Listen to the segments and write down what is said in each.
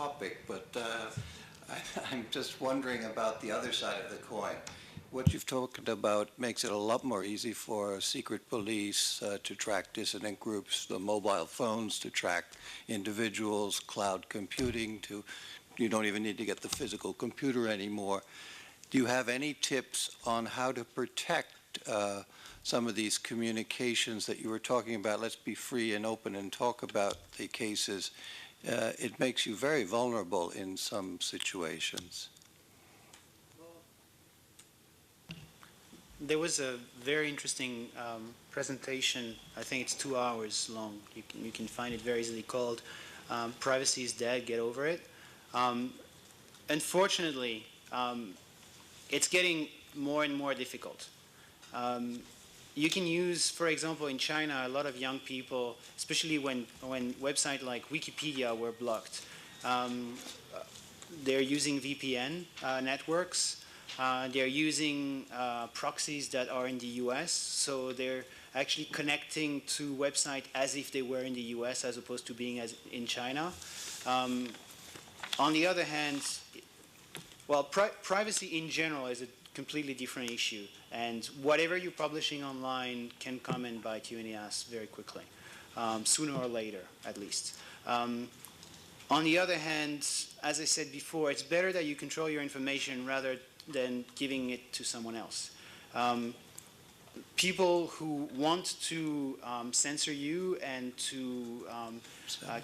topic, but I'm just wondering about the other side of the coin. What you've talked about makes it a lot more easy for secret police to track dissident groups, the mobile phones to track individuals, cloud computing you don't even need to get the physical computer anymore. Do you have any tips on how to protect some of these communications that you were talking about? Let's be free and open and talk about the cases. It makes you very vulnerable in some situations. There was a very interesting presentation. I think it's 2 hours long. You can find it very easily, called "Privacy is Dead, Get Over It." Unfortunately, it's getting more and more difficult. You can use, for example, in China, a lot of young people, especially when websites like Wikipedia were blocked, they're using VPN networks. They're using proxies that are in the US, so they're actually connecting to websites as if they were in the US as opposed to being in China. On the other hand, well, privacy in general is a completely different issue, and whatever you're publishing online can come and bite you in the ass very quickly, sooner or later, at least. On the other hand, as I said before, it's better that you control your information rather than giving it to someone else. People who want to censor you and to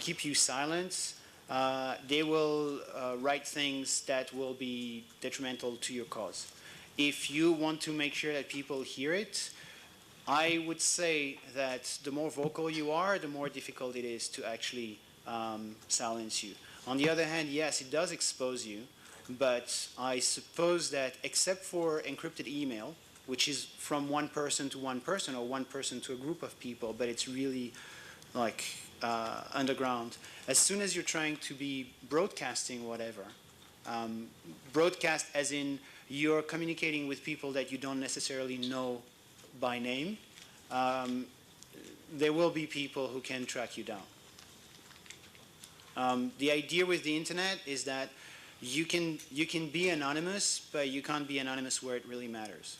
keep you silent, they will write things that will be detrimental to your cause. If you want to make sure that people hear it, I would say that the more vocal you are, the more difficult it is to actually silence you. On the other hand, yes, it does expose you, but I suppose that except for encrypted email, which is from one person to one person or one person to a group of people, but it's really like underground. As soon as you're trying to be broadcasting whatever, broadcast as in you're communicating with people that you don't necessarily know by name, there will be people who can track you down. The idea with the internet is that you can be anonymous, but you can't be anonymous where it really matters.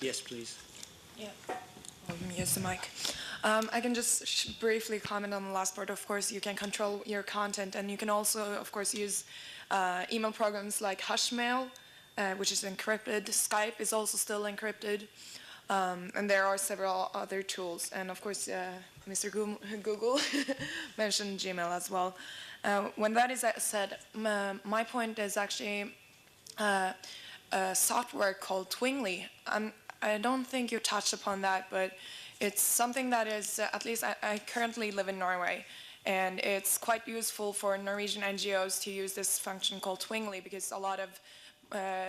Yes, please. Yeah. Use the mic. I can just briefly comment on the last part. Of course, you can control your content, and you can also, of course, use email programs like Hushmail, which is encrypted. Skype is also still encrypted. And there are several other tools. And of course, Mr. Google mentioned Gmail as well. When that is said, my point is actually a software called Twingly. I don't think you touched upon that, but it's something that is, at least I currently live in Norway, and it's quite useful for Norwegian NGOs to use this function called Twingly, because a lot of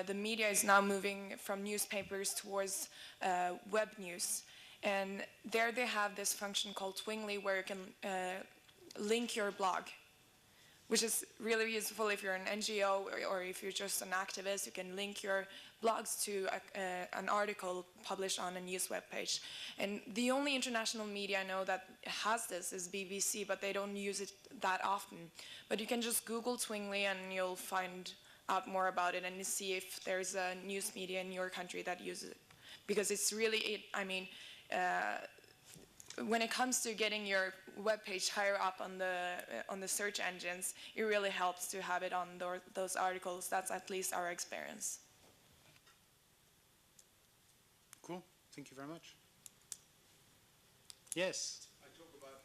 the media is now moving from newspapers towards web news. And there they have this function called Twingly where you can link your blog, which is really useful if you're an NGO or if you're just an activist. You can link your blogs to an article published on a news web page. And the only international media I know that has this is BBC, but they don't use it that often. But you can just Google Twingly and you'll find out more about it and see if there's a news media in your country that uses it. Because it's really, when it comes to getting your web page higher up on the search engines, it really helps to have it on those articles. That's at least our experience. Cool. Thank you very much. Yes. I talk about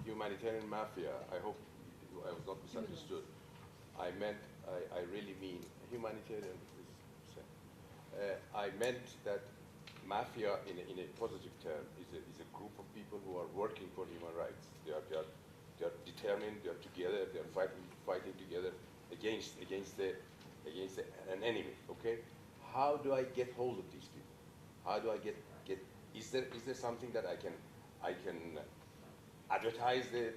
humanitarian mafia. I hope I was not misunderstood. I really mean humanitarian. I meant that mafia, in a positive term, is a group of people who are working for human rights. They are determined. They are together. They are fighting together against an enemy. Okay. How do I get hold of these people? How do I get? Is there something that I can advertise the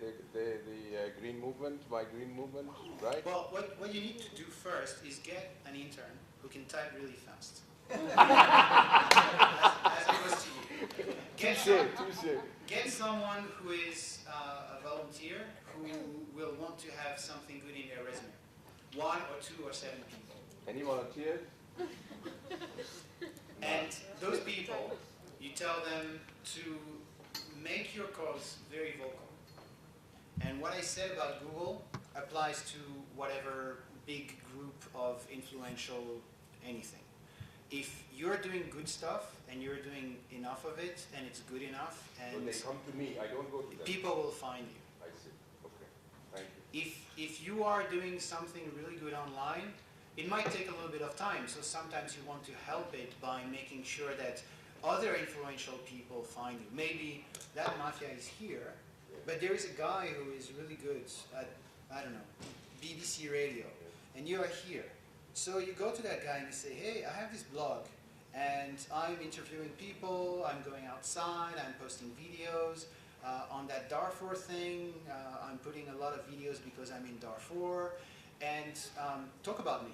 green movement, my green movement, right? Well, what you need to do first is get an intern who can type really fast. As opposed to you. Get someone who is a volunteer who will want to have something good in their resume. 1 or 2 or 7 people. Any volunteers? And those people, you tell them to make your cause very vocal. And what I said about Google applies to whatever big group of influential anything. If you're doing good stuff and you're doing enough of it and it's good enough, So and they come to me, I don't go to them. people will find you. I see. Okay. Thank you. If you are doing something really good online, it might take a little bit of time. So sometimes you want to help it by making sure that other influential people find you. Maybe that mafia is here, but there is a guy who is really good at, I don't know, BBC radio, and you are here. So you go to that guy and you say, hey, I have this blog, and I'm interviewing people, I'm going outside, I'm posting videos. On that Darfur thing, I'm putting a lot of videos because I'm in Darfur, and talk about me.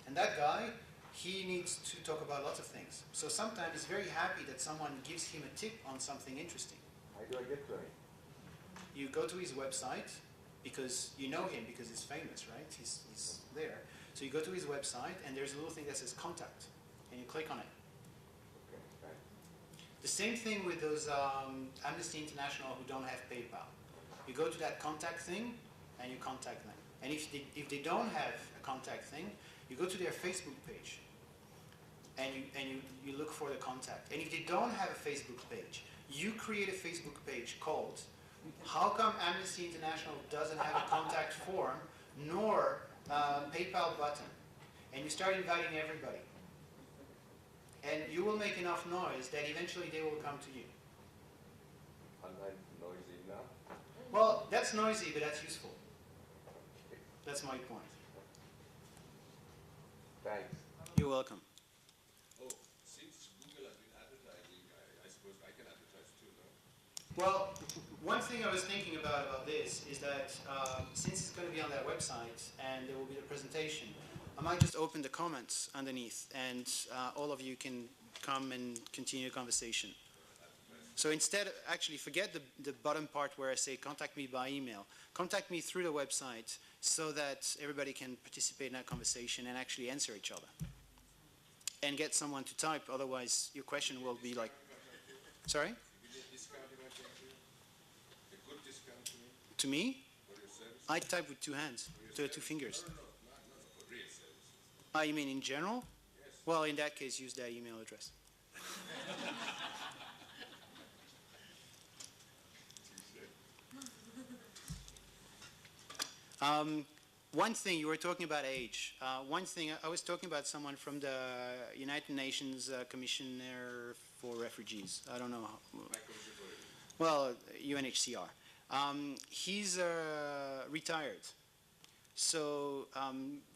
And that guy, he needs to talk about lots of things. So sometimes he's very happy that someone gives him a tip on something interesting. How do I get to him? You go to his website, because you know him, because he's famous, right? He's there. So you go to his website, and there's a little thing that says contact, and you click on it. Okay, thanks. The same thing with those Amnesty International who don't have PayPal. You go to that contact thing, and you contact them. And if they don't have a contact thing, you go to their Facebook page, and you look for the contact. And if they don't have a Facebook page, you create a Facebook page called How Come Amnesty International Doesn't Have a Contact Form nor PayPal button? And you start inviting everybody. And you will make enough noise that eventually they will come to you. And I'm noisy now. Well, that's noisy, but that's useful. That's my point. Thanks. You're welcome. Oh, since Google has been advertising, I suppose I can advertise too, no? Well, one thing I was thinking about this is that since it's going to be on that website and there will be the presentation, I might just open the comments underneath, and all of you can come and continue the conversation. So instead, actually forget the bottom part where I say contact me by email. Contact me through the website so that everybody can participate in that conversation and actually answer each other. And get someone to type, otherwise your question will be like, sorry? Is it discount you might give me? A good discount to me To me, for your service? I type with 2 hands, 2 fingers. No, for real services. Ah, you mean in general? Yes. Well, in that case, use that email address. One thing, you were talking about age. One thing, I was talking about someone from the United Nations Commissioner for Refugees. I don't know. Well, UNHCR. He's retired. So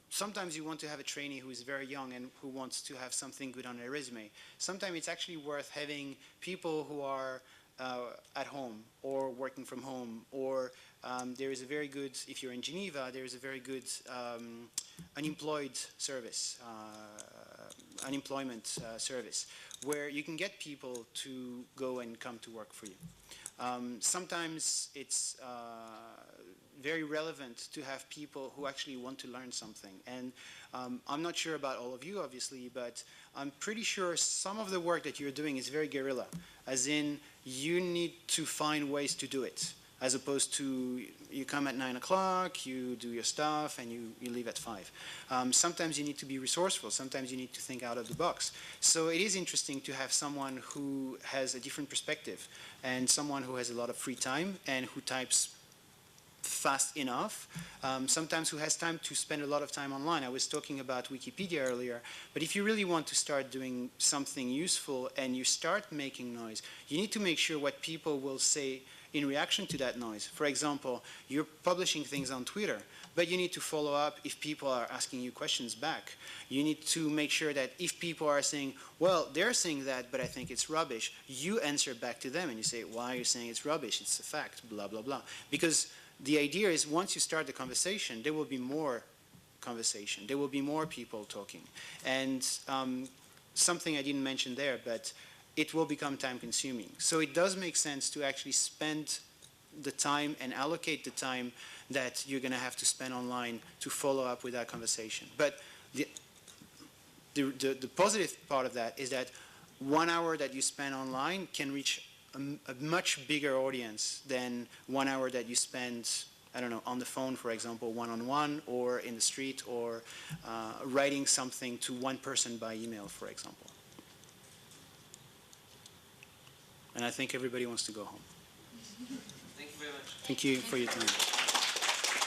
sometimes you want to have a trainee who is very young and who wants to have something good on their resume. Sometimes it's actually worth having people who are at home or working from home, or there is a very good, if you're in Geneva, there is a very good unemployment service where you can get people to go and come to work for you. Sometimes it's very relevant to have people who actually want to learn something. And I'm not sure about all of you, obviously, but I'm pretty sure some of the work that you're doing is very guerrilla, as in you need to find ways to do it, as opposed to you come at 9 o'clock, you do your stuff, and you leave at 5. Sometimes you need to be resourceful. Sometimes you need to think out of the box. So it is interesting to have someone who has a different perspective, and someone who has a lot of free time, and who types fast enough, sometimes who has time to spend a lot of time online. I was talking about Wikipedia earlier, but if you really want to start doing something useful and you start making noise, you need to make sure what people will say in reaction to that noise. For example, you're publishing things on Twitter, but you need to follow up if people are asking you questions back. You need to make sure that if people are saying, well, they're saying that, but I think it's rubbish, you answer back to them and you say, why are you saying it's rubbish? It's a fact, blah, blah, blah. Because the idea is once you start the conversation, there will be more conversation. There will be more people talking. And something I didn't mention there, but it will become time consuming. So it does make sense to actually spend the time and allocate the time that you're going to have to spend online to follow up with that conversation. But the positive part of that is that 1 hour that you spend online can reach a much bigger audience than 1 hour that you spend, I don't know, on the phone, for example, one-on-one, or in the street, or writing something to one person by email, for example. And I think everybody wants to go home. Thank you very much. Thank you for your time.